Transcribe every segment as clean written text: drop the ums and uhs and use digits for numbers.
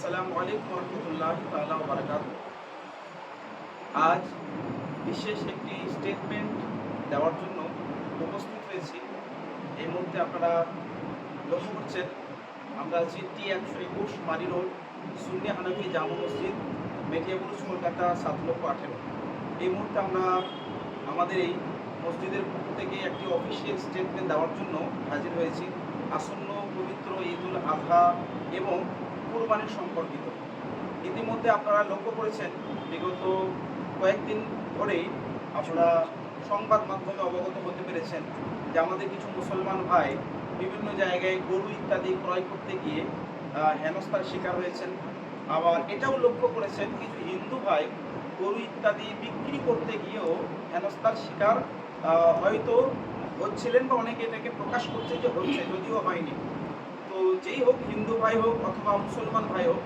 আসসালামু আলাইকুম রহমতুল্লাহ তাআলা ওয়া বারাকাতুহু। আজ বিশেষ একটি স্টেটমেন্ট দেওয়ার জন্য উপস্থিত হয়েছি। এই মুহূর্তে আপনারা লক্ষ্য করছেন আমরা আছি T121 মারি রোড, সুন্নি হানাফি জামা মসজিদ, মেটিয়াবুরুজ, কলকাতা ৭,১৮,০০০। এই মুহূর্তে আমরা আমাদের এই মসজিদের পক্ষ থেকে একটি অফিসিয়াল স্টেটমেন্ট দেওয়ার জন্য হাজির হয়েছি আসন্ন পবিত্র ঈদুল আজহা এবং কুরবানির সম্পর্কিত। ইতিমধ্যে আপনারা লক্ষ্য করেছেন বিগত কয়েকদিন ধরেই আপনারা সংবাদ মাধ্যমে অবগত হতে পেরেছেন যে আমাদের কিছু মুসলমান ভাই বিভিন্ন জায়গায় গরু ইত্যাদি ক্রয় করতে গিয়ে হেনস্থার শিকার হয়েছেন। আবার এটাও লক্ষ্য করেছেন কিছু হিন্দু ভাই গরু ইত্যাদি বিক্রি করতে গিয়েও হেনস্থার শিকার হয়তো হচ্ছিলেন বা অনেকে এটাকে প্রকাশ করছে যে হচ্ছে, যদিও হয়নি। তো যেই হোক, হিন্দু ভাই হোক অথবা মুসলমান ভাই হোক,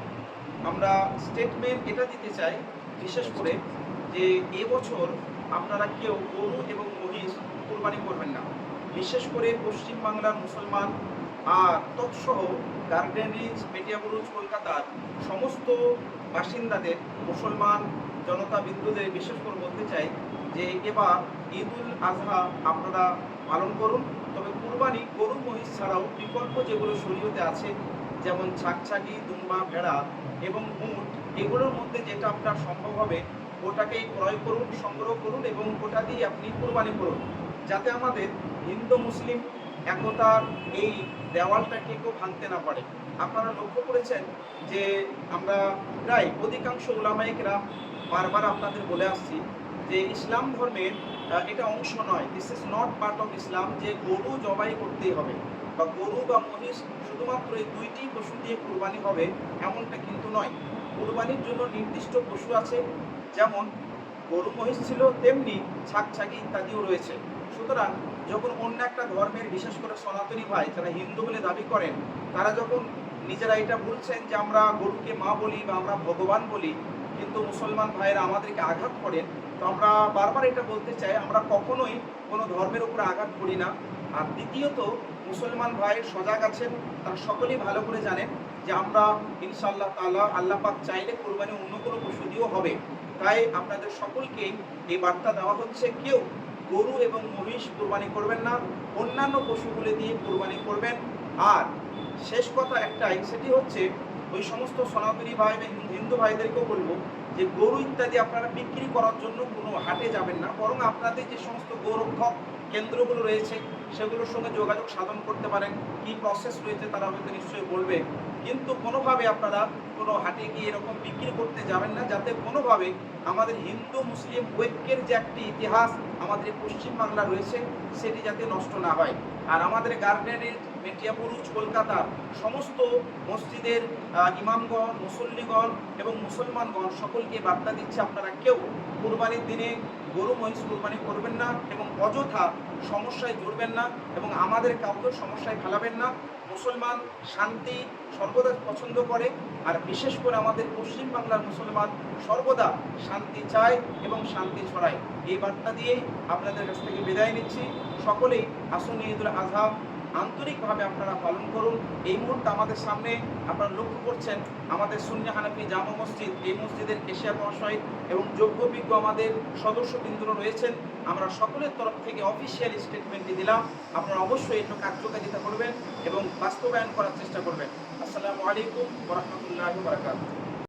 আমরা স্টেটমেন্ট এটা দিতে চাই বিশেষ করে যে এবছর আপনারা কেউ গরু এবং মহিষ কোরবানি করবেন না। বিশেষ করে পশ্চিমবাংলার মুসলমান আর তৎসহ গার্ডেনিজ, মেটিয়াবুরুজ, কলকাতার সমস্ত বাসিন্দাদের, মুসলমান জনতা বিন্দুদের বিশেষ করে বলতে চাই যে এবার ঈদুল আজহা আপনারা পালন করুন। তবে কুরবানি গরু মহিষ ছাড়াও বিকল্প যেগুলো শরীয়তে আছে, যেমন ছাগছাগি, দুম্বা, ভেড়া এবং উট, এগুলোর মধ্যে যেটা আপনার সম্ভব হবে ওটাকেই ক্রয় করুন, সংগ্রহ করুন এবং ওটা দিয়ে আপনি কুরবানি করুন, যাতে আমাদের হিন্দু মুসলিম একতার এই দেওয়ালটাকে কেউ ভাঙতে না পারে। আপনারা লক্ষ্য করেছেন যে আমরা প্রায় অধিকাংশ উলামায়ে কেরাম বারবার আপনাদের বলে আসছি যে ইসলাম ধর্মের এটা অংশ নয়, this is not part of Islam যে গরু জবাই করতেই হবে বা গরু বা মহিষ শুধুমাত্র এই দুইটি পশু দিয়ে কুরবানি হবে এমনটা কিন্তু নয়। কুরবানির জন্য নির্দিষ্ট পশু আছে, যেমন গরু মহিষ ছিল তেমনি ছাগছাগি ইত্যাদিও রয়েছে। সুতরাং যখন অন্য একটা ধর্মের, বিশেষ করে সনাতনী ভাই যারা হিন্দু বলে দাবি করেন, তারা যখন নিজেরা এটা বলছেন যে আমরা গরুকে মা বলি বা আমরা ভগবান বলি, কিন্তু মুসলমান ভাইয়েরা আমাদেরকে আঘাত করেন, তো আমরা বারবার এটা বলতে চাই আমরা কখনোই কোনো ধর্মের উপরে আঘাত করি না। আর দ্বিতীয়ত, মুসলমান ভাই সজাগ আছেন, তারা সকলেই ভালো করে জানেন যে আমরা ইনশাআল্লাহ তাআলা আল্লাহ পাক চাইলে কুরবানি অন্য কোনো পশু দিয়েও হবে। তাই আপনাদের সকলকে এই বার্তা দেওয়া হচ্ছে, কেউ গরু এবং মহিষ কুরবানি করবেন না, অন্যান্য পশুগুলি দিয়ে কুরবানি করবেন। আর শেষ কথা একটাই, সেটি হচ্ছে ওই সমস্ত সনাতনী ভাই বা হিন্দু ভাইদেরকেও বলবো যে গরু ইত্যাদি আপনারা বিক্রি করার জন্য কোনো হাটে যাবেন না, বরং আপনাদের যে সমস্ত গোরক্ষক কেন্দ্রগুলো রয়েছে সেগুলোর সঙ্গে যোগাযোগ সাধন করতে পারেন। কি প্রসেস রয়েছে তারা হয়তো নিশ্চয়ই বলবে, কিন্তু কোনোভাবে আপনারা কোনো হাটে গিয়ে এরকম বিক্রি করতে যাবেন না, যাতে কোনোভাবে আমাদের হিন্দু মুসলিম ঐক্যের যে একটি ইতিহাস আমাদের পশ্চিমবাংলা রয়েছে সেটি যাতে নষ্ট না হয়। আর আমাদের গার্ডেনের মেটিয়াবুরুজ, কলকাতার সমস্ত মসজিদের ইমামগণ, মুসল্লিগণ এবং মুসলমানগণ সকলকে বার্তা দিচ্ছে আপনারা কেউ কুরবানির দিনে গরু মহিষ কুরবানি করবেন না এবং অযথা সমস্যায় জড়বেন না এবং আমাদের কাউকে সমস্যায় ফেলাবেন না। মুসলমান শান্তি সর্বদা পছন্দ করে, আর বিশেষ করে আমাদের পশ্চিমবাংলার মুসলমান সর্বদা শান্তি চায় এবং শান্তি ছড়ায়। এই বার্তা দিয়েই আপনাদের কাছ থেকে বিদায় নিচ্ছি। সকলেই আসন্ন ঈদুল আজহা আন্তরিকভাবে আপনারা পালন করুন। এই মুহূর্তে আমাদের সামনে আপনারা লক্ষ্য করছেন আমাদের সুন্নি হানাফি জামা মসজিদ, এই মসজিদের কেশিয়ার মহাশয় এবং যোগ্যবিজ্ঞ আমাদের সদস্যবৃন্দরা রয়েছেন। আমরা সকলের তরফ থেকে অফিসিয়াল স্টেটমেন্টটি দিলাম, আপনারা অবশ্যই এর কার্যকারিতা করবেন এবং বাস্তবায়ন করার চেষ্টা করবেন। আসসালামু আলাইকুম ওয়া রাহমাতুল্লাহি ওয়া বারাকাতুহু।